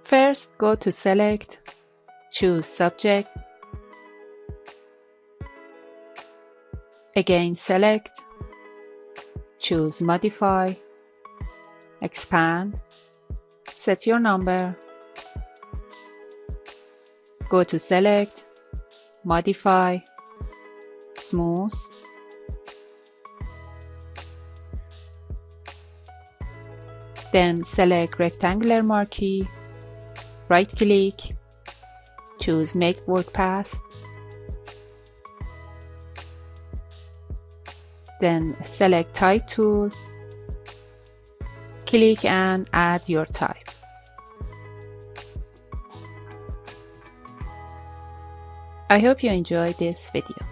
First, go to Select, choose Subject. Again, select, choose Modify, expand, set your number, go to Select, Modify, Smooth, then select Rectangular Marquee, right-click, choose Make Word Path, then select Type tool, click and add your type. I hope you enjoyed this video.